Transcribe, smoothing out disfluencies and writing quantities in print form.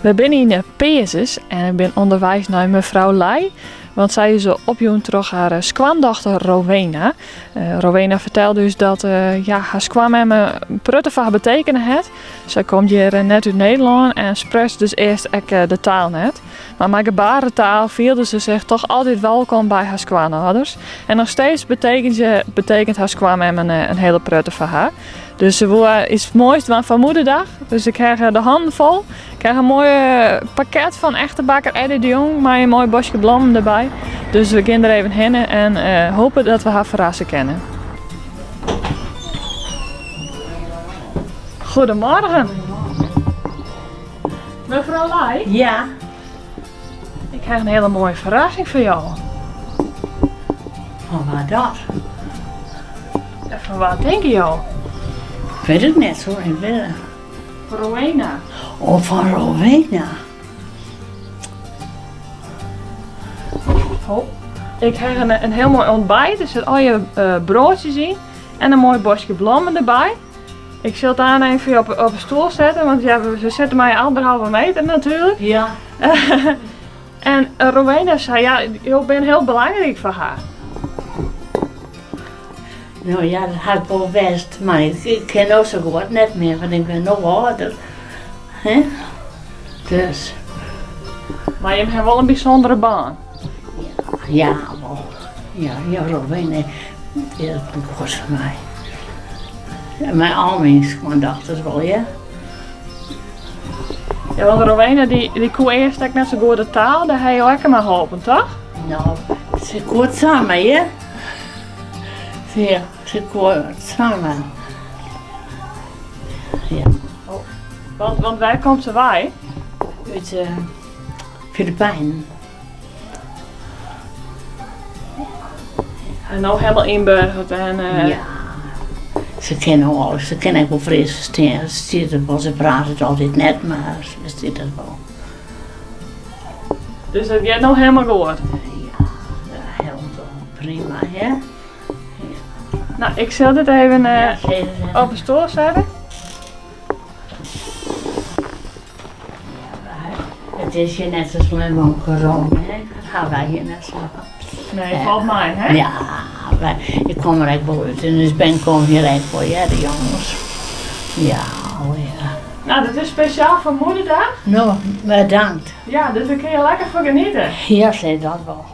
We zijn in Peerses en ik ben onderwijs naar mevrouw Lai. Want zij is opjoen terug haar skwandochter Rowena. Rowena vertelde dus dat haar skwam hem een pruttevag betekenen het. Zij komt hier net uit Nederland en spreekt dus eerst de taal net. Maar met gebarentaal voelde ze zich toch altijd welkom bij haar skwanhouders. En nog steeds betekent haar skwam hem een hele pruttevag haar. Dus ze is het mooiste van Moederdag. Dus ik krijg de handen vol. Ik krijg een mooi pakket van echte bakker Eddie de Jong. Met een mooi bosje bloemen erbij. Dus we gaan er even heen en hopen dat we haar verrassen kunnen. Goedemorgen. Mevrouw Lai? Ja. Ik krijg een hele mooie verrassing voor jou. Van waar dat? En van wat denk je jou? Ik weet het net hoor, ik weet het. Voor Rowena. Oh, van Rowena. Oh. Ik krijg een heel mooi ontbijt. Er zit al je broodjes in. En een mooi bosje bloemen erbij. Ik zal het aan even op een stoel zetten. Want ja, we zitten maar 1,5 meter natuurlijk. Ja. En Rowena zei, ja, ik ben heel belangrijk voor haar. Nou ja, dat had ik wel best. Maar ik ken ook zo goed net meer, want ik ben nog ouder. Hè? Dus. Maar je hebt wel een bijzondere baan. Ja, wel. Ja, Rowena, die is een goed voor mij. Ja, mijn almings, mijn dochters wel, ja. Ja, want Rowena die kon eerst net zo goed de taal, daar heb je lekker maar geholpen, toch? Nou, ze komt samen, ja. Ja, ze komt samen. Ja. Want waar komt ze bij? Uit Filipijnen. En nou helemaal inburgerd en... Ja. Ze kennen alles, ze kennen ook wel Friese steen. Ze praten het altijd net, maar ze ziet het wel. Dus dat gaat nou helemaal goed? Ja, helemaal prima, hè? Ja. Nou, ik zal dit even op de stoel zetten. Het is hier net zo slim om corona, hè? Dat gaan wij hier net zo. Nee, valt mij, hè? Ja, ik kom er echt wel uit en dus Ben komt hier echt voor, ja, de jongens. Ja, oh ja. Nou, dit is speciaal voor Moederdag. Nou, bedankt. Ja, dus daar kun je lekker voor genieten. Ja, zei dat wel.